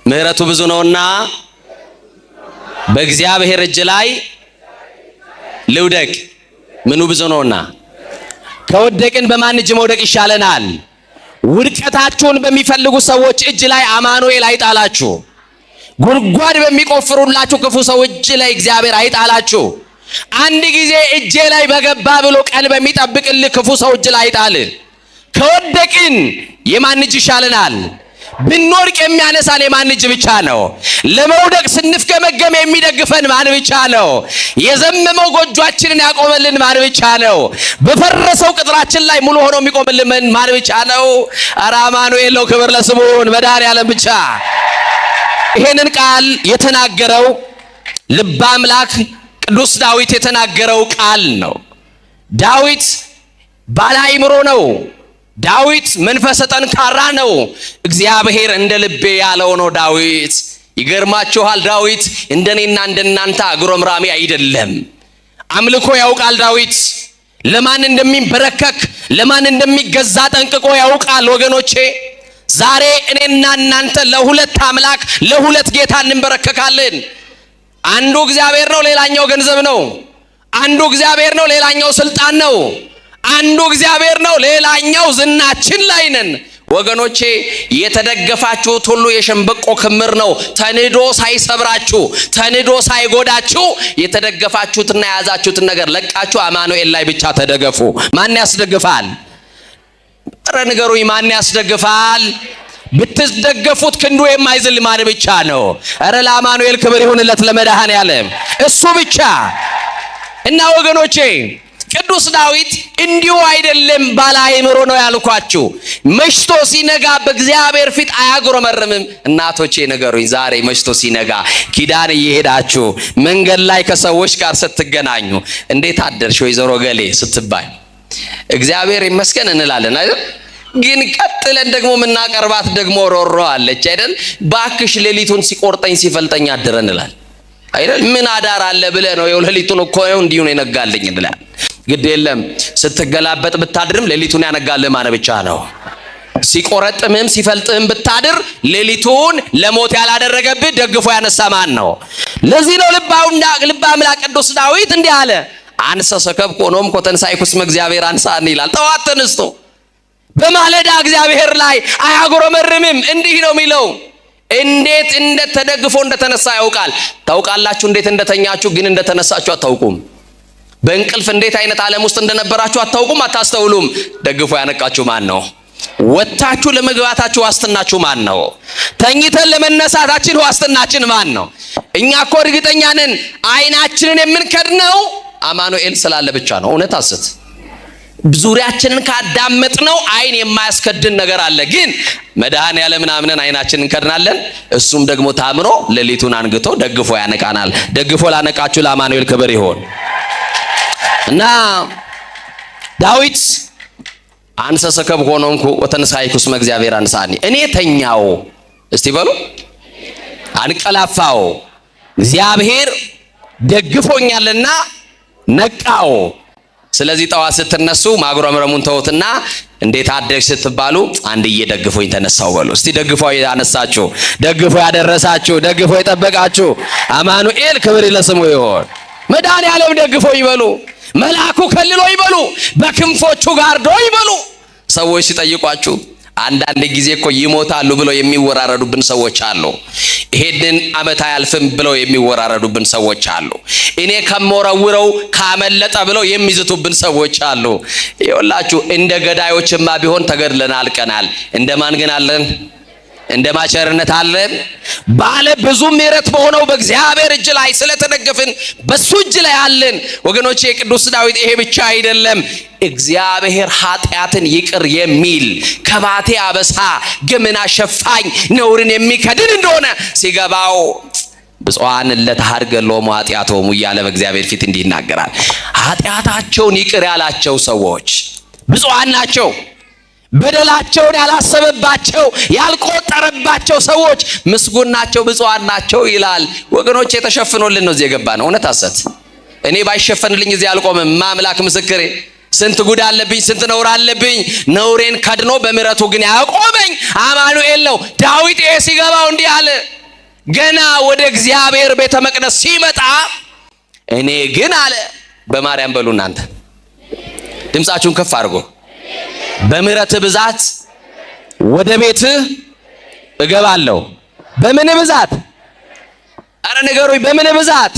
ምህረቱ ብዙ ነውና በእግዚአብሔር እጅ ላይ ልውደቅ። ምኑ ብዙ ነውና? ከወደቅን በማን እጅ መውደቅ ይሻለናል? ውድቀታችሁን በሚፈልጉ ሰዎች እጅ ላይ አማኑኤል አይጣላችሁ። ጉድጓድ በሚቆፍሩላችሁ ክፉ ሰው እጅ ላይ እግዚአብሔር አይጣላችሁ። አንድ ጊዜ እጄ ላይ በገባ ብሎ ቀን በሚጠብቅልህ ክፉ ሰው እጅ ላይ አይጣል። ከወደቅን የማን እጅ ይሻለናል? ብንወድቅ የሚያነሳን የማን እጅ ብቻ ነው? ለመውደቅ ስንፍገመገም የሚደግፈን ማን ብቻ ነው? የዘመመው ጎጆአችንን ያቆመልን ማን ብቻ ነው? በፈረሰው ቅጥራችን ላይ ሙሉ ሆኖ የሚቆምልን ማን ብቻ ነው? ኧረ አማኑኤል ነው። ክብር ለስሙ መድኃኔዓለም ብቻ። ይሄንን ቃል የተናገረው ልበ አምላክ ቅዱስ ዳዊት የተናገረው ቃል ነው። ዳዊት ባለ አእምሮ ነው። ዳዊት መንፈሰ ጠንካራ ነው። እግዚአብሔር እንደ ልቤ ያለው ነው ዳዊት። ይገርማችኋል፣ ዳዊት እንደኔና እንደናንተ አጉረምራሚ አይደለም። አምልኮ ያውቃል ዳዊት። ለማን እንደሚንበረከክ ለማን እንደሚገዛ ጠንቅቆ ያውቃል። ወገኖቼ ዛሬ እኔና እናንተ ለሁለት አምላክ ለሁለት ጌታ እንበረከካለን። አንዱ እግዚአብሔር ነው፣ ሌላኛው ገንዘብ ነው። አንዱ እግዚአብሔር ነው፣ ሌላኛው ስልጣን ነው። አንዱ እግዚአብሔር ነው፣ ሌላኛው ዝናችን ላይ ነን። ወገኖቼ የተደገፋችሁት ሁሉ የሸንበቆ ክምር ነው። ተንዶ ሳይሰብራችሁ ተንዶ ሳይጎዳችሁ የተደገፋችሁትና የያዛችሁትን ነገር ለቃችሁ አማኑኤል ላይ ብቻ ተደገፉ። ማን ያስደግፋል? ኧረ ንገሩኝ፣ ማን ያስደግፋል? ብትደገፉት ክንዱ የማይዝል ማን ብቻ ነው? ኧረ ለአማኑኤል ክብር ይሁንለት ለመድኃኔዓለም እሱ ብቻ። እና ወገኖቼ ቅዱስ ዳዊት እንዲሁ አይደለም ባለ አእምሮ ነው ያልኳችሁ። መሽቶ ሲነጋ በእግዚአብሔር ፊት አያጉረመርምም። እናቶቼ ንገሩኝ፣ ዛሬ መሽቶ ሲነጋ ኪዳን እየሄዳችሁ መንገድ ላይ ከሰዎች ጋር ስትገናኙ እንዴት አደርሽ ወይዘሮ ገሌ ስትባይ እግዚአብሔር ይመስገን እንላለን አይደል? ግን ቀጥለን ደግሞ ምናቀርባት ደግሞ ሮሮ አለች አይደል? ባክሽ ሌሊቱን ሲቆርጠኝ ሲፈልጠኝ አደረ እንላለን አይደል? ምን አዳር አለ ብለህ ነው? ይኸው ሌሊቱን እኮ ነው እንዲሁ ነው የነጋልኝ እንላለን። ግድ የለም ስትገላበጥ ብታድርም ሌሊቱን ያነጋልህ ማን ብቻ ነው? ሲቆረጥምህም ሲፈልጥህም ብታድር ሌሊቱን ለሞት ያላደረገብህ ደግፎ ያነሳ ማን ነው? ለዚህ ነው ልበ አምላክ ቅዱስ ዳዊት እንዲህ አለ፣ አንሰ ሰከብኩ ኖም ኮተንሳይኩ እስመ እግዚአብሔር አንሳኒ ይላል። ጠዋት ተነስቶ በማለዳ እግዚአብሔር ላይ አያጉረመርምም። እንዲህ ነው የሚለው። እንዴት እንደተደግፎ እንደተነሳ ያውቃል። ታውቃላችሁ እንዴት እንደተኛችሁ፣ ግን እንደተነሳችሁ አታውቁም። በእንቅልፍ እንዴት አይነት ዓለም ውስጥ እንደነበራችሁ አታውቁም፣ አታስተውሉም። ደግፎ ያነቃችሁ ማን ነው? ወጣችሁ ለመግባታችሁ ዋስትናችሁ ማን ነው? ተኝተን ለመነሳታችን ዋስትናችን ማን ነው? እኛ እኮ እርግጠኛ ነን አይናችንን የምንከድነው አማኑኤል ስላለ ብቻ ነው። እውነት አስት ዙሪያችንን ካዳመጥነው አይን የማያስከድን ነገር አለ። ግን መድኃኔዓለምን አምነን አይናችንን እንከድናለን። እሱም ደግሞ ታምኖ ሌሊቱን አንግቶ ደግፎ ያነቃናል። ደግፎ ላነቃችሁ ለአማኑኤል ክብር ይሁን። እና ዳዊት አንሰ ሰከብኩ ሆኖንኩ ወተንሳይኩ እስመ እግዚአብሔር አንሳኒ፣ እኔ ተኛው እስቲ በሉ አንቀላፋው እግዚአብሔር ደግፎኛልና ነቃው። ስለዚህ ጠዋት ስትነሱ ማጉረምረሙን ተውትና እንዴት አደርሽ ስትባሉ አንድዬ ደግፎኝ ተነሳው በሉ እስቲ። ደግፎ ያነሳችሁ፣ ደግፎ ያደረሳችሁ፣ ደግፎ የጠበቃችሁ አማኑኤል ክብር ለስሙ ይሁን። መድኃኔዓለም ደግፎ ይበሉ፣ መልአኩ ከልሎ ይበሉ፣ በክንፎቹ ጋርዶ ይበሉ። ሰዎች ሲጠይቋችሁ አንዳንድ ጊዜ እኮ ይሞታሉ ብለው የሚወራረዱብን ሰዎች አሉ። ይሄንን ዓመት አያልፍም ብለው የሚወራረዱብን ሰዎች አሉ። እኔ ከመወረውረው ካመለጠ ብለው የሚዝቱብን ሰዎች አሉ። ይኸውላችሁ እንደ ገዳዮችማ ቢሆን ተገድለን አልቀናል። እንደማን ግን አለን? እንደ ማቸርነት አለን። ባለ ብዙ ምሕረት በሆነው በእግዚአብሔር እጅ ላይ ስለተደገፍን በሱ እጅ ላይ አለን። ወገኖቼ ቅዱስ ዳዊት ይሄ ብቻ አይደለም፣ እግዚአብሔር ኃጢአትን ይቅር የሚል ከባቴ አበሳ ገመና ሸፋኝ ነውርን የሚከድን እንደሆነ ሲገባው ብፁዓን ለተሐርገ ሎሙ ኃጢአቶሙ እያለ በእግዚአብሔር ፊት እንዲህ ይናገራል። ኃጢአታቸውን ይቅር ያላቸው ሰዎች ብፁዓን ናቸው። በደላቸውን ያላሰበባቸው ያልቆጠረባቸው ሰዎች ምስጉን ናቸው፣ ብፁዓን ናቸው ይላል። ወገኖች የተሸፍኖልን ነው እዚህ የገባ ነው። እውነት አሰት እኔ ባይሸፈንልኝ እዚህ አልቆምም። ማምላክ ምስክሬ ስንት ጉድ አለብኝ፣ ስንት ነውር አለብኝ። ነውሬን ከድኖ በምሕረቱ ግን ያቆመኝ አማኑኤል ነው። ዳዊት ይሄ ሲገባው እንዲህ አለ። ገና ወደ እግዚአብሔር ቤተ መቅደስ ሲመጣ እኔ ግን አለ በማርያም በሉ እናንተ ድምፃችሁን ከፍ አድርጎ በምሕረት ብዛት ወደ ቤት እገባለሁ። በምን ብዛት? አረ ንገሩኝ፣ በምን ብዛት?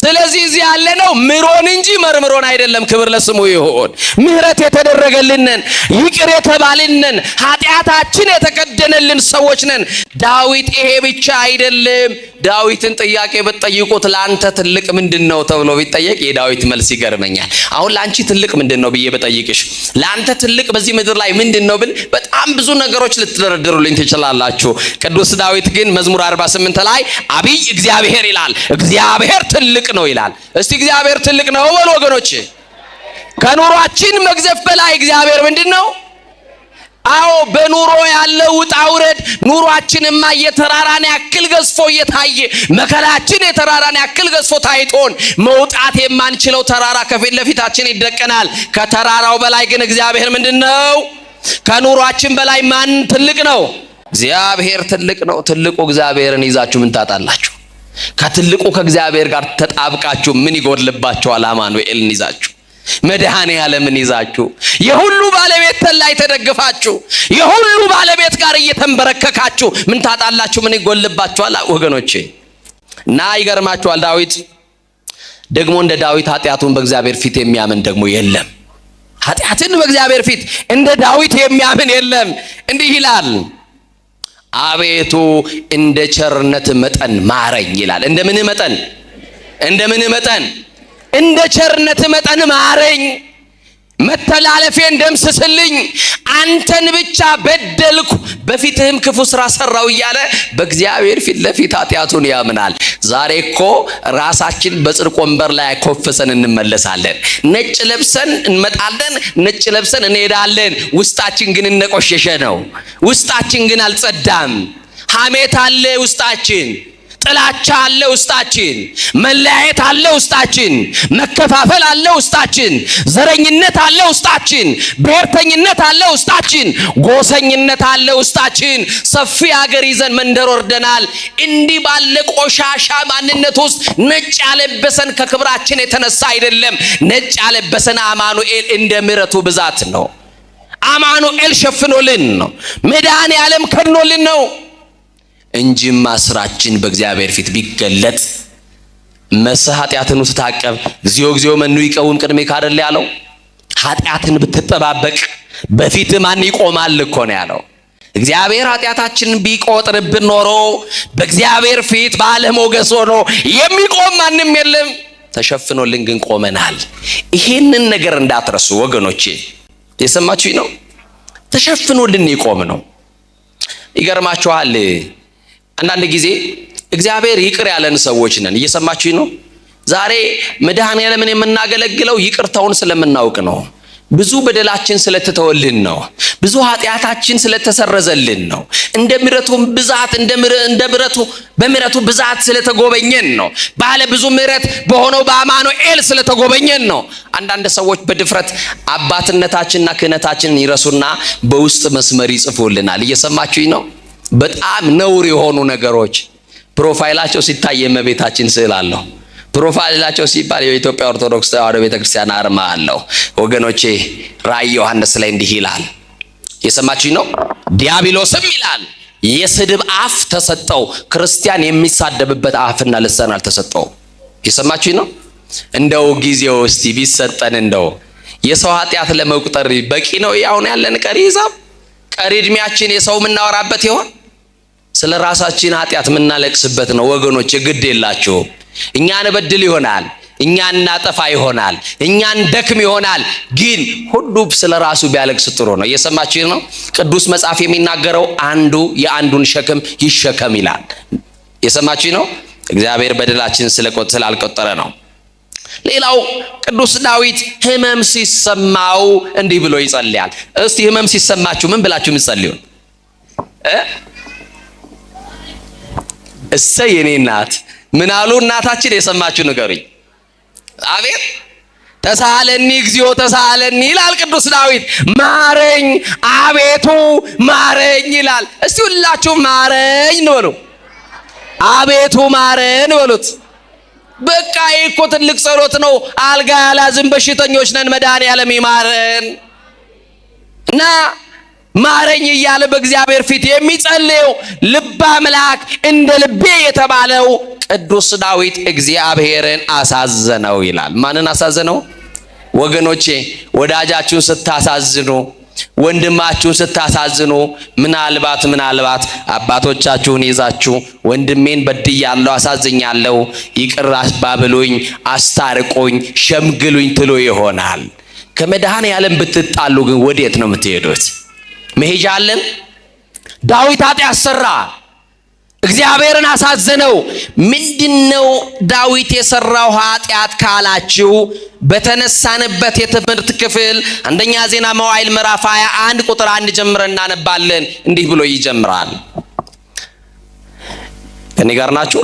ስለዚህ እዚህ ያለ ነው ምሮን እንጂ መርምሮን አይደለም። ክብር ለስሙ ይሁን። ምሕረት የተደረገልንን ይቅር የተባልንን ኃጢአታችን የተከደነልን ሰዎች ነን። ዳዊት ይሄ ብቻ አይደለም። ዳዊትን ጥያቄ ብትጠይቁት ለአንተ ትልቅ ምንድነው ተብሎ ቢጠየቅ የዳዊት መልስ ይገርመኛል። አሁን ለአንቺ ትልቅ ምንድነው ብዬ ብጠይቅሽ ለአንተ ትልቅ በዚህ ምድር ላይ ምንድነው ብል በጣም ብዙ ነገሮች ልትደረድሩልኝ ትችላላችሁ። ቅዱስ ዳዊት ግን መዝሙር 48 ላይ አብይ እግዚአብሔር ይላል። እግዚአብሔር ትልቅ ነው ይላል። እስቲ እግዚአብሔር ትልቅ ነው በሉ ወገኖች። ከኑሯችን መግዘፍ በላይ እግዚአብሔር ምንድነው? አዎ በኑሮ ያለው ውጣ ውረድ ኑሯችንማ የተራራን ያክል ገዝፎ እየታየ መከራችን የተራራን ያክል ገዝፎ ታይቶን መውጣት የማንችለው ተራራ ከፊት ለፊታችን ይደቀናል። ከተራራው በላይ ግን እግዚአብሔር ምንድነው? ከኑሯችን በላይ ማን ትልቅ ነው? እግዚአብሔር ትልቅ ነው። ትልቁ እግዚአብሔርን ይዛችሁ ምን ታጣላችሁ? ከትልቁ ከእግዚአብሔር ጋር ተጣብቃችሁ ምን ይጎድልባችኋል? አማኑኤልን ይዛችሁ መድኃኔ ዓለምን ይዛችሁ የሁሉ ባለቤት ላይ ተደግፋችሁ የሁሉ ባለቤት ጋር እየተንበረከካችሁ ምን ታጣላችሁ? ምን ይጎልባችኋል ወገኖቼ? እና ይገርማችኋል ዳዊት ደግሞ እንደ ዳዊት ኃጢአቱን በእግዚአብሔር ፊት የሚያምን ደግሞ የለም። ኃጢአትን በእግዚአብሔር ፊት እንደ ዳዊት የሚያምን የለም። እንዲህ ይላል፣ አቤቱ እንደ ቸርነት መጠን ማረኝ ይላል። እንደምን መጠን? እንደምን መጠን? እንደ ቸርነት መጠን ማረኝ፣ መተላለፌን ደምስስልኝ፣ አንተን ብቻ በደልኩ፣ በፊትህም ክፉ ስራ ሰራው እያለ በእግዚአብሔር ፊት ለፊት ኃጢአቱን ያምናል። ዛሬ እኮ ራሳችን በጽድቅ ወንበር ላይ ኮፍሰን እንመለሳለን። ነጭ ለብሰን እንመጣለን፣ ነጭ ለብሰን እንሄዳለን። ውስጣችን ግን እነቆሸሸ ነው። ውስጣችን ግን አልጸዳም። ሐሜት አለ ውስጣችን፣ ጥላቻ አለ ውስጣችን፣ መለያየት አለ ውስጣችን፣ መከፋፈል አለ ውስጣችን፣ ዘረኝነት አለ ውስጣችን፣ ብሔርተኝነት አለ ውስጣችን፣ ጎሰኝነት አለ ውስጣችን። ሰፊ ሀገር ይዘን መንደር ወርደናል። እንዲህ ባለ ቆሻሻ ማንነት ውስጥ ነጭ ያለበሰን ከክብራችን የተነሳ አይደለም። ነጭ ያለበሰን አማኑኤል እንደ ምሕረቱ ብዛት ነው። አማኑኤል ሸፍኖልን ነው። መድኃኔ ዓለም ከድኖልን ነው እንጂማ ስራችን በእግዚአብሔር ፊት ቢገለጥ መስህ ኃጢአትን ትታቀብ እግዚኦ እግዚኦ መኑ ይቀውም ቅድሜከ አይደል ያለው። ኃጢአትን ብትጠባበቅ በፊት ማን ይቆማል እኮ ነው ያለው። እግዚአብሔር ኃጢአታችንን ቢቆጥርብን ኖሮ በእግዚአብሔር ፊት ባለሞገስ ሆኖ የሚቆም ማንም የለም። ተሸፍኖልን ግን ቆመናል። ይሄንን ነገር እንዳትረሱ ወገኖቼ። የሰማችሁኝ ነው? ተሸፍኖልን ይቆም ነው። ይገርማችኋል አንዳንድ ጊዜ እግዚአብሔር ይቅር ያለን ሰዎች ነን። እየሰማችሁኝ ነው? ዛሬ መድኃኔ ዓለምን የምናገለግለው ይቅርታውን ስለምናውቅ ነው። ብዙ በደላችን ስለተተወልን ነው። ብዙ ኃጢአታችን ስለተሰረዘልን ነው። እንደ ምሕረቱ ብዛት በምሕረቱ ብዛት ስለተጎበኘን ነው። ባለ ብዙ ምሕረት በሆነው በአማኑኤል ስለተጎበኘን ነው። አንዳንድ ሰዎች በድፍረት አባትነታችንና ክህነታችንን ይረሱና በውስጥ መስመር ይጽፉልናል። እየሰማችሁኝ ነው? በጣም ነውር የሆኑ ነገሮች ፕሮፋይላቸው ሲታይ የእመቤታችን ስዕል አለው። ፕሮፋይላቸው ሲባል የኢትዮጵያ ኦርቶዶክስ ተዋሕዶ ቤተክርስቲያን አርማ አለው። ወገኖቼ ራእይ ዮሐንስ ላይ እንዲህ ይላል። የሰማችሁኝ ነው? ዲያብሎስም ይላል የስድብ አፍ ተሰጠው፣ ክርስቲያን የሚሳደብበት አፍና ልሳን አልተሰጠው። የሰማችሁኝ ነው? እንደው ጊዜው እስቲ ቢሰጠን እንደው የሰው ኃጢአት ለመቁጠር በቂ ነው። ያውን ያለን ቀሪ ሂሳብ ቀሪ እድሜያችን የሰው የምናወራበት ይሆን? ስለ ራሳችን ኃጢአት የምናለቅስበት ነው ወገኖች። ግድ የላችሁም። እኛን በድል ይሆናል፣ እኛን እናጠፋ ይሆናል፣ እኛን ደክም ይሆናል። ግን ሁሉ ስለ ራሱ ቢያለቅስ ጥሩ ነው። እየሰማችሁ ነው? ቅዱስ መጽሐፍ የሚናገረው አንዱ የአንዱን ሸክም ይሸከም ይላል። የሰማችሁ ነው? እግዚአብሔር በደላችን ስላልቆጠረ ነው። ሌላው ቅዱስ ዳዊት ህመም ሲሰማው እንዲህ ብሎ ይጸልያል። እስቲ ህመም ሲሰማችሁ ምን ብላችሁ ምትጸልዩ? እሰይ የኔ እናት ምን አሉ እናታችን? የሰማችሁ ንገሩኝ። አቤት ተሳለኒ እግዚኦ ተሳለኒ ይላል ቅዱስ ዳዊት። ማረኝ አቤቱ ማረኝ ይላል። እስቲ ሁላችሁ ማረኝ በሉ፣ አቤቱ ማረን በሉት። በቃ ይሄ እኮ ትልቅ ጸሎት ነው። አልጋ ያላዝን በሽተኞች ነን፣ መድኃኔዓለም ይማረን እና ማረኝ እያለ በእግዚአብሔር ፊት የሚጸልየው ልበ አምላክ እንደ ልቤ የተባለው ቅዱስ ዳዊት እግዚአብሔርን አሳዘነው ይላል። ማንን አሳዘነው? ወገኖቼ ወዳጃችሁን ስታሳዝኑ፣ ወንድማችሁን ስታሳዝኑ፣ ምናልባት አባቶቻችሁን ይዛችሁ ወንድሜን በድያለሁ፣ አሳዝኛለሁ፣ ይቅር አባብሉኝ፣ አስታርቁኝ፣ ሸምግሉኝ ትሉ ይሆናል። ከመድኃኔዓለም ብትጣሉ ግን ወዴት ነው የምትሄዱት? መሄጃ አለን? ዳዊት ኃጢአት ሰራ፣ እግዚአብሔርን አሳዘነው። ምንድነው ዳዊት የሰራው ኃጢአት ካላችሁ በተነሳንበት የትምህርት ክፍል አንደኛ ዜና መዋዕል ምዕራፍ 21 ቁጥር 1 ጀምረን እናነባለን። እንዲህ ብሎ ይጀምራል። ከኔ ጋር ናችሁ?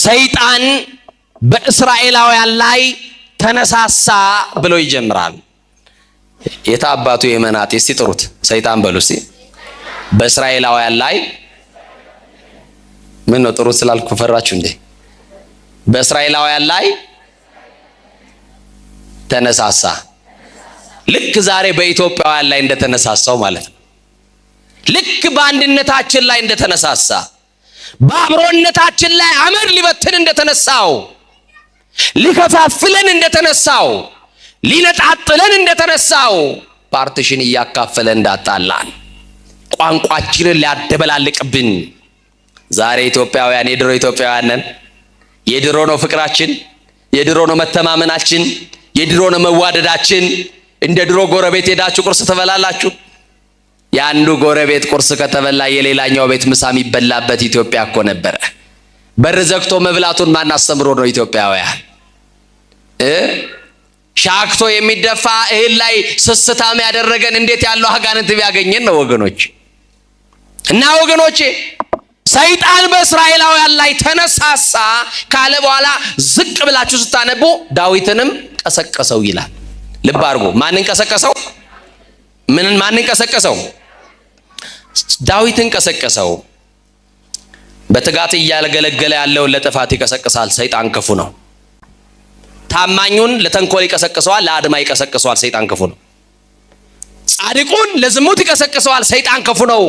ሰይጣን በእስራኤላውያን ላይ ተነሳሳ ብሎ ይጀምራል። የታባቱ የመናጤ እስቲ ጥሩት፣ ሰይጣን በሉ እስቲ። በእስራኤላውያን ላይ ምን ነው ጥሩት ስላልኩ ፈራችሁ እንዴ? በእስራኤላውያን ላይ ተነሳሳ። ልክ ዛሬ በኢትዮጵያውያን ላይ እንደተነሳሳው ማለት ነው። ልክ በአንድነታችን ላይ እንደተነሳሳ፣ በአብሮነታችን ላይ አመድ ሊበትን እንደተነሳው፣ ሊከፋፍለን እንደተነሳው፣ ሊነጣጥለን እንደተነሳው፣ ፓርቲሽን እያካፈለ እንዳጣላን፣ ቋንቋችንን ሊያደበላልቅብን። ዛሬ ኢትዮጵያውያን የድሮ ኢትዮጵያውያን ነን። የድሮ ነው ፍቅራችን፣ የድሮ ነው መተማመናችን፣ የድሮ ነው መዋደዳችን። እንደ ድሮ ጎረቤት ሄዳችሁ ቁርስ ትበላላችሁ? የአንዱ ጎረቤት ቁርስ ከተበላ የሌላኛው ቤት ምሳ የሚበላበት ኢትዮጵያ እኮ ነበረ። በር ዘግቶ መብላቱን ማን አስተምሮ ነው ኢትዮጵያውያን? ሻክቶ የሚደፋ እህል ላይ ስስታም ያደረገን እንዴት ያለው አጋንንት ቢያገኘን ነው ወገኖች። እና ወገኖቼ ሰይጣን በእስራኤላውያን ላይ ተነሳሳ ካለ በኋላ ዝቅ ብላችሁ ስታነቡ ዳዊትንም ቀሰቀሰው ይላል። ልብ አድርጉ። ማንን ቀሰቀሰው? ማንን ቀሰቀሰው? ዳዊትን ቀሰቀሰው። በትጋት እያገለገለ ያለውን ለጥፋት ይቀሰቅሳል። ሰይጣን ክፉ ነው። ታማኙን ለተንኮል ይቀሰቅሰዋል፣ ለአድማ ይቀሰቅሰዋል። ሰይጣን ክፉ ነው። ጻድቁን ለዝሙት ይቀሰቅሰዋል። ሰይጣን ክፉ ነው።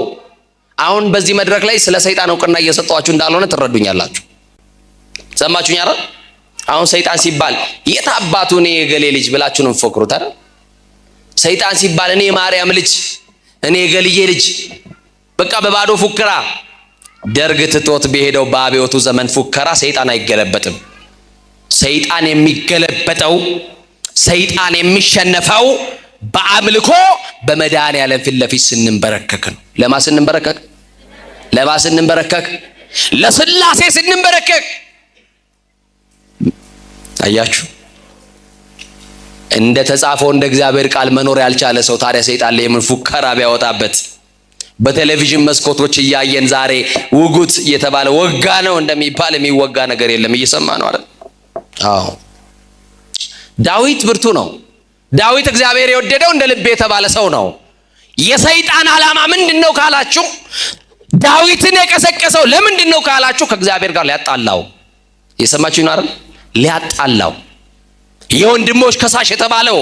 አሁን በዚህ መድረክ ላይ ስለ ሰይጣን እውቅና እየሰጠዋችሁ እንዳልሆነ ትረዱኛላችሁ። ሰማችሁኝ አይደል? አሁን ሰይጣን ሲባል የት አባቱ እኔ የገሌ ልጅ ብላችሁ ነው የምትፎክሩት አይደል? ሰይጣን ሲባል እኔ የማርያም ልጅ፣ እኔ የገልዬ ልጅ፣ በቃ በባዶ ፉከራ። ደርግ ትቶት በሄደው በአብዮቱ ዘመን ፉከራ ሰይጣን አይገለበጥም። ሰይጣን የሚገለበጠው፣ ሰይጣን የሚሸነፈው በአምልኮ በመድኃኔዓለም ፊት ለፊት ስንንበረከክ ነው። ለማ ስንንበረከክ? ለማ ስንንበረከክ? ለስላሴ ስንንበረከክ። አያችሁ፣ እንደ ተጻፈው እንደ እግዚአብሔር ቃል መኖር ያልቻለ ሰው ታዲያ ሰይጣን ላይ ምን ፉከራ ቢያወጣበት? በቴሌቪዥን መስኮቶች እያየን ዛሬ ውጉት እየተባለ ወጋ ነው እንደሚባል የሚወጋ ነገር የለም። እየሰማ ነው አይደል? አዎ። ዳዊት ብርቱ ነው። ዳዊት እግዚአብሔር የወደደው እንደ ልቤ የተባለ ሰው ነው። የሰይጣን ዓላማ ምንድነው ካላችሁ፣ ዳዊትን የቀሰቀሰው ለምንድነው ካላችሁ፣ ከእግዚአብሔር ጋር ሊያጣላው። የሰማችሁኝ አይደል? ሊያጣላው። የወንድሞች ከሳሽ የተባለው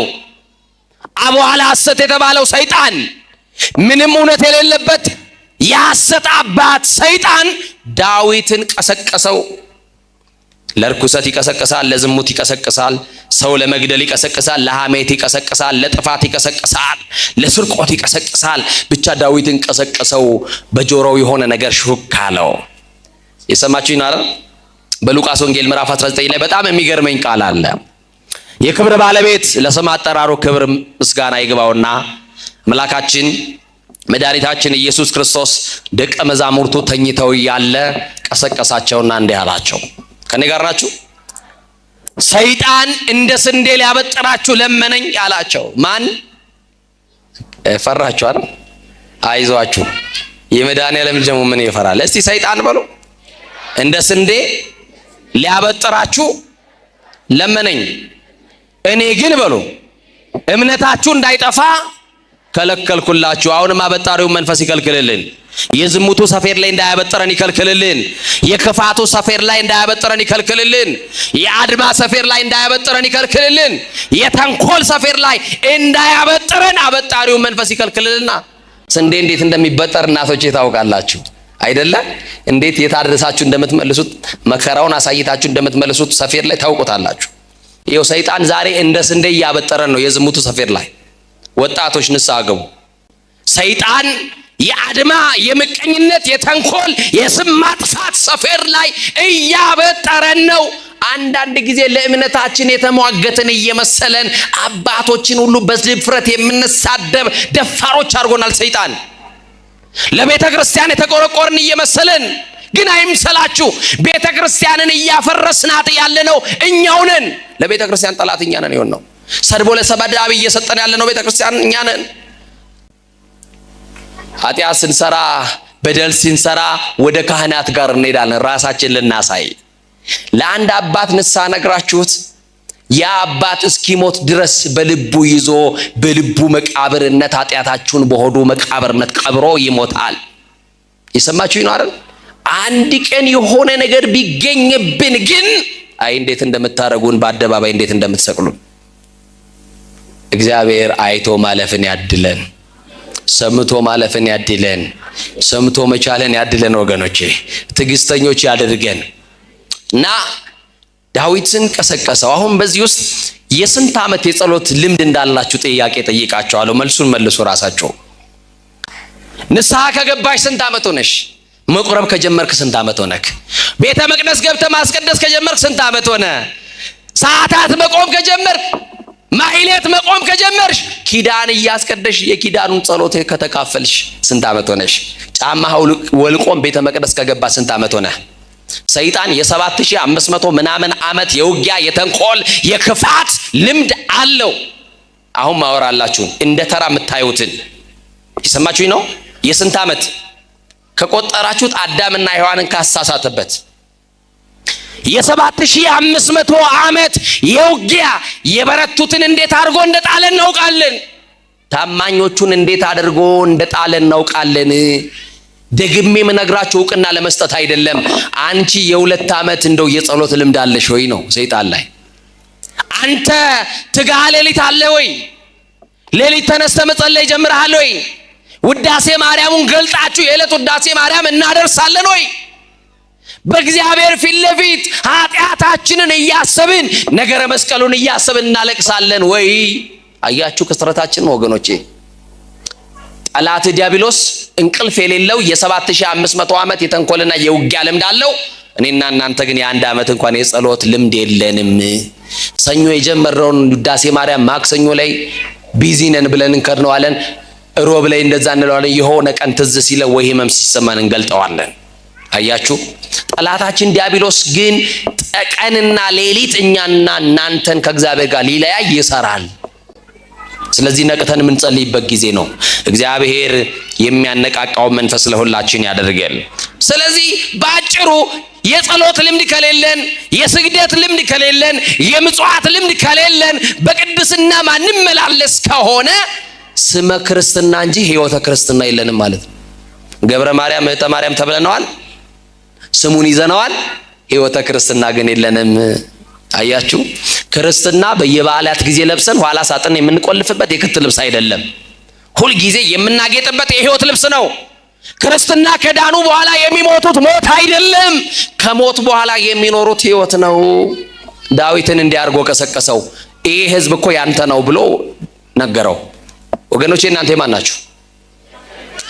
አበኋላ ሐሰት የተባለው ሰይጣን፣ ምንም እውነት የሌለበት የሐሰት አባት ሰይጣን ዳዊትን ቀሰቀሰው። ለርኩሰት ይቀሰቅሳል፣ ለዝሙት ይቀሰቅሳል፣ ሰው ለመግደል ይቀሰቅሳል፣ ለሐሜት ይቀሰቅሳል፣ ለጥፋት ይቀሰቅሳል፣ ለስርቆት ይቀሰቅሳል። ብቻ ዳዊትን ቀሰቀሰው። በጆሮው የሆነ ነገር ሹክ አለው። የሰማችሁኝ አይደል? በሉቃስ ወንጌል ምዕራፍ 19 ላይ በጣም የሚገርመኝ ቃል አለ። የክብር ባለቤት ለስም አጠራሩ ክብር ምስጋና ይግባውና አምላካችን መድኃኒታችን ኢየሱስ ክርስቶስ ደቀ መዛሙርቱ ተኝተው እያለ ቀሰቀሳቸውና እንዲህ አላቸው። ከኔ ጋር ናችሁ? ሰይጣን እንደ ስንዴ ሊያበጥራችሁ ለመነኝ አላቸው። ማን? ፈራችሁ አይደል? አይዟችሁ። የመድኃኔዓለም ልጅ ደግሞ ምን ይፈራል? እስቲ ሰይጣን በሉ። እንደ ስንዴ ሊያበጥራችሁ ለመነኝ። እኔ ግን በሉ እምነታችሁ እንዳይጠፋ ከለከልኩላችሁ። አሁንም አበጣሪውን መንፈስ ይከልክልልን። የዝሙቱ ሰፌድ ላይ እንዳያበጥረን ይከልክልልን። የክፋቱ ሰፌድ ላይ እንዳያበጥረን ይከልክልልን። የአድማ ሰፌድ ላይ እንዳያበጥረን ይከልክልልን። የተንኮል ሰፌድ ላይ እንዳያበጥረን አበጣሪውን መንፈስ ይከልክልልና። ስንዴ እንዴት እንደሚበጠር እናቶቼ ታውቃላችሁ አይደለ? እንዴት የታደሳችሁ እንደምትመልሱት መከራውን አሳይታችሁ እንደምትመልሱት ሰፌድ ላይ ታውቁታላችሁ። ይኸው ሰይጣን ዛሬ እንደ ስንዴ እያበጠረን ነው የዝሙቱ ሰፌድ ላይ። ወጣቶች ንስሐ ግቡ። ሰይጣን የአድማ የምቀኝነት የተንኮል የስም ማጥፋት ሰፌድ ላይ እያበጠረን ነው። አንዳንድ ጊዜ ለእምነታችን የተሟገትን እየመሰለን አባቶችን ሁሉ በድፍረት የምንሳደብ ደፋሮች አድርጎናል ሰይጣን። ለቤተ ክርስቲያን የተቆረቆርን እየመሰለን ግን አይምሰላችሁ፣ ቤተ ክርስቲያንን እያፈረስናት ያለነው እኛው ነን። ለቤተ ክርስቲያን ጠላት እኛ ነን የሆነው። ሰድቦ ለሰባዳቢ እየሰጠን ያለነው ቤተ ክርስቲያን እኛ ነን። ኃጢአት ስንሰራ በደል ስንሰራ ወደ ካህናት ጋር እንሄዳለን ራሳችን ልናሳይ። ለአንድ አባት ንስሐ ነግራችሁት ያ አባት እስኪሞት ድረስ በልቡ ይዞ በልቡ መቃብርነት ኃጢአታችሁን በሆዱ መቃብርነት ቀብሮ ይሞታል። የሰማችሁኝ ነው አይደል? አንድ ቀን የሆነ ነገር ቢገኝብን ግን አይ እንዴት እንደምታረጉን በአደባባይ እንዴት እንደምትሰቅሉን። እግዚአብሔር አይቶ ማለፍን ያድለን፣ ሰምቶ ማለፍን ያድለን፣ ሰምቶ መቻለን ያድለን። ወገኖቼ ትዕግስተኞች ያድርገን እና ዳዊትን ቀሰቀሰው። አሁን በዚህ ውስጥ የስንት ዓመት የጸሎት ልምድ እንዳላችሁ ጥያቄ ጠይቃቸዋለሁ። መልሱን መልሱ ራሳቸው። ንስሐ ከገባሽ ስንት ዓመት ሆነሽ? መቁረብ ከጀመርክ ስንት ዓመት ሆነክ? ቤተ መቅደስ ገብተ ማስቀደስ ከጀመርክ ስንት ዓመት ሆነ? ሰዓታት መቆም ከጀመርክ፣ ማህሌት መቆም ከጀመርሽ፣ ኪዳን እያስቀደሽ የኪዳኑን ጸሎት ከተካፈልሽ ስንት ዓመት ሆነሽ? ጫማ ወልቆም ቤተ መቅደስ ከገባ ስንት ዓመት ሆነ? ሰይጣን የ7500 ምናምን ዓመት የውጊያ የተንኮል የክፋት ልምድ አለው። አሁን ማወራላችሁ እንደ ተራ የምታዩትን የሰማችሁኝ ነው። የስንት ዓመት ከቆጠራችሁት አዳምና ሔዋንን ካሳሳተበት የ7500 ዓመት የውጊያ የበረቱትን እንዴት አድርጎ እንደጣለን እናውቃለን። ታማኞቹን እንዴት አድርጎ እንደጣለን እናውቃለን። ደግሜ የምነግራችሁ ዕውቅና ለመስጠት አይደለም። አንቺ የ2 ዓመት እንደው የጸሎት ልምድ አለሽ ወይ ነው ሰይጣን ላይ። አንተ ትጋ ሌሊት አለ ወይ? ሌሊት ተነስተ መጸለይ ጀምረሃል ወይ? ውዳሴ ማርያሙን ገልጣችሁ የዕለት ውዳሴ ማርያም እናደርሳለን ወይ? በእግዚአብሔር ፊት ለፊት ኃጢአታችንን እያሰብን ነገረ መስቀሉን እያሰብን እናለቅሳለን ወይ? አያችሁ ክስረታችን ወገኖቼ። ጠላት ዲያብሎስ እንቅልፍ የሌለው የ7500 ዓመት የተንኮልና የውጊያ ልምድ አለው። እኔና እናንተ ግን የ1 ዓመት እንኳን የጸሎት ልምድ የለንም። ሰኞ የጀመረውን ውዳሴ ማርያም ማክሰኞ ላይ ቢዚ ነን ብለን እንከድነዋለን። ሮብ ላይ እንደዛ እንለዋለን። የሆነ ቀን ትዝ ሲለ ወይ ህመም ሲሰማን እንገልጠዋለን። አያችሁ ጠላታችን ዲያብሎስ ግን ቀንና ሌሊት እኛና እናንተን ከእግዚአብሔር ጋር ሊለያይ ይሰራል። ስለዚህ ነቅተን የምንጸልይበት ጊዜ ነው። እግዚአብሔር የሚያነቃቃው መንፈስ ለሁላችን ያደርገን። ስለዚህ ባጭሩ የጸሎት ልምድ ከሌለን፣ የስግደት ልምድ ከሌለን፣ የምጽዋት ልምድ ከሌለን፣ በቅድስና ማንመላለስ ከሆነ ስመ ክርስትና እንጂ ህይወተ ክርስትና የለንም ማለት ነው። ገብረ ማርያም እህተ ማርያም ተብለናል፣ ስሙን ይዘነዋል። ህይወተ ክርስትና ግን የለንም። አያችሁ ክርስትና በየበዓላት ጊዜ ለብሰን ኋላ ሳጥን የምንቆልፍበት የክት ልብስ አይደለም። ሁል ጊዜ የምናጌጥበት የህይወት ልብስ ነው። ክርስትና ከዳኑ በኋላ የሚሞቱት ሞት አይደለም፣ ከሞት በኋላ የሚኖሩት ህይወት ነው። ዳዊትን እንዲያርጎ ቀሰቀሰው። ይሄ ህዝብ እኮ ያንተ ነው ብሎ ነገረው። ወገኖቼ እናንተ የማን ናችሁ?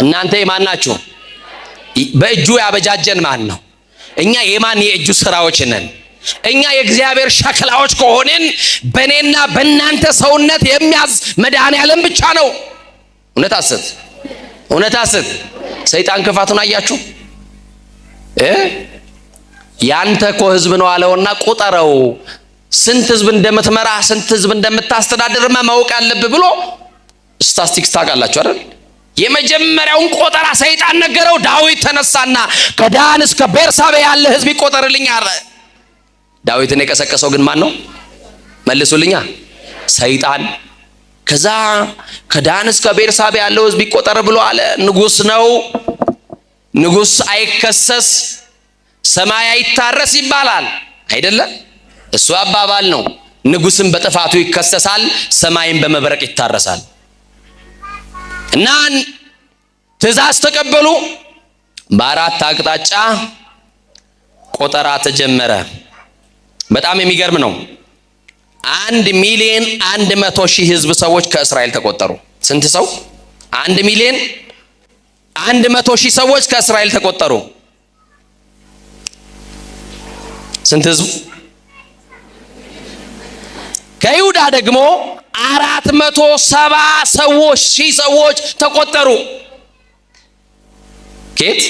እናንተ የማን ናችሁ? በእጁ ያበጃጀን ማን ነው? እኛ የማን የእጁ ስራዎች ነን? እኛ የእግዚአብሔር ሸክላዎች ከሆንን በእኔና በእናንተ ሰውነት የሚያዝ መድኃኔዓለም ብቻ ነው። እውነት ሐሰት፣ እውነት ሐሰት። ሰይጣን ክፋቱን አያችሁ። ያንተ እኮ ህዝብ ነው አለውና ቁጠረው። ስንት ህዝብ እንደምትመራ ስንት ህዝብ እንደምታስተዳድርማ ማወቅ አለብህ ብሎ ስታስቲክስ ታውቃላችሁ አይደል? የመጀመሪያውን ቆጠራ ሰይጣን ነገረው። ዳዊት ተነሳና ከዳን እስከ ቤርሳቤ ያለ ህዝብ ይቆጠርልኝ አለ። ዳዊትን የቀሰቀሰው ግን ማን ነው? መልሱልኛ። ሰይጣን። ከዛ ከዳን እስከ ቤርሳቤ ያለው ሕዝብ ይቆጠር ብሎ አለ። ንጉሥ ነው፣ ንጉሥ አይከሰስ፣ ሰማይ አይታረስ ይባላል አይደለም? እሱ አባባል ነው። ንጉሥም በጥፋቱ ይከሰሳል፣ ሰማይም በመብረቅ ይታረሳል። እና ትእዛዝ ተቀበሉ። በአራት አቅጣጫ ቆጠራ ተጀመረ። በጣም የሚገርም ነው። 1,100,000 ሕዝብ ሰዎች ከእስራኤል ተቆጠሩ። ስንት ሰው? 1,100,000 ሰዎች ከእስራኤል ተቆጠሩ። ስንት ሕዝብ? ከይሁዳ ደግሞ 470,000 ሰዎች ተቆጠሩ። ኬት?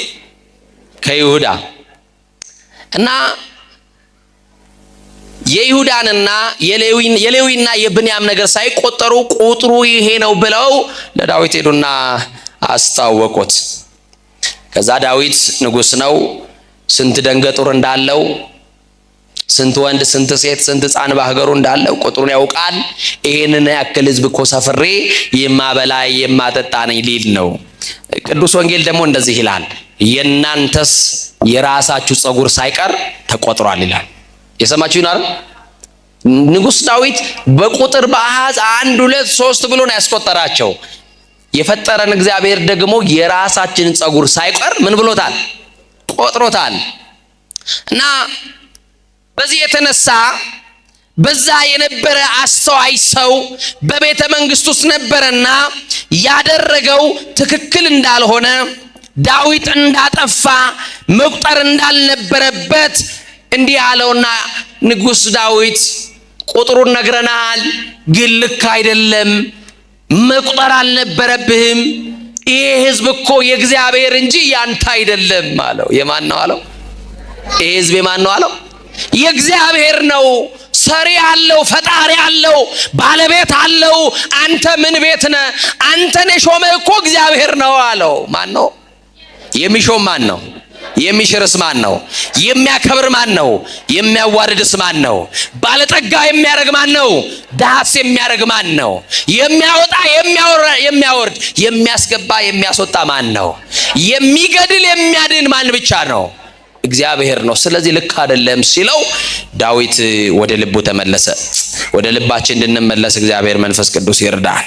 ከይሁዳ። እና የይሁዳንና የሌዊና የብንያም ነገር ሳይቆጠሩ ቁጥሩ ይሄ ነው ብለው ለዳዊት ሄዱና አስታወቁት። ከዛ ዳዊት ንጉሥ ነው፣ ስንት ደንገጡር እንዳለው፣ ስንት ወንድ፣ ስንት ሴት፣ ስንት ሕፃን በሀገሩ እንዳለው ቁጥሩን ያውቃል። ይሄንን ያክል ሕዝብ እኮ ሰፍሬ የማበላ የማጠጣ ነኝ ሊል ነው። ቅዱስ ወንጌል ደግሞ እንደዚህ ይላል፣ የናንተስ የራሳችሁ ጸጉር ሳይቀር ተቆጥሯል ይላል። የሰማችሁን አይደል? ንጉሥ ዳዊት በቁጥር በአሃዝ 1 2 3 ብሎ ነው ያስቆጠራቸው። የፈጠረን እግዚአብሔር ደግሞ የራሳችንን ጸጉር ሳይቀር ምን ብሎታል? ቆጥሮታል። እና በዚህ የተነሳ በዛ የነበረ አስተዋይ ሰው በቤተ መንግስት ውስጥ ነበረና ያደረገው ትክክል እንዳልሆነ፣ ዳዊት እንዳጠፋ፣ መቁጠር እንዳልነበረበት እንዲህ አለውና ንጉሥ ዳዊት ቁጥሩን ነግረናል፣ ግን ልክ አይደለም፣ መቁጠር አልነበረብህም። ይሄ ሕዝብ እኮ የእግዚአብሔር እንጂ ያንተ አይደለም አለው። የማን ነው አለው? ይሄ ሕዝብ የማን ነው አለው? የእግዚአብሔር ነው። ሰሪ አለው፣ ፈጣሪ አለው፣ ባለቤት አለው። አንተ ምን ቤት ነህ? አንተን የሾመህ እኮ እግዚአብሔር ነው አለው። ማን ነው የሚሾም? ማን ነው የሚሽርስ? ማን ነው የሚያከብር? ማን ነው የሚያዋርድስ? ማን ነው ባለጠጋ የሚያረግ? ማን ነው ድሃስ የሚያረግ? ማን ነው የሚያወጣ የሚያወርድ የሚያስገባ የሚያስወጣ? ማን ነው የሚገድል የሚያድን? ማን ብቻ ነው? እግዚአብሔር ነው። ስለዚህ ልክ አይደለም ሲለው ዳዊት ወደ ልቡ ተመለሰ። ወደ ልባችን እንድንመለስ እግዚአብሔር መንፈስ ቅዱስ ይርዳል።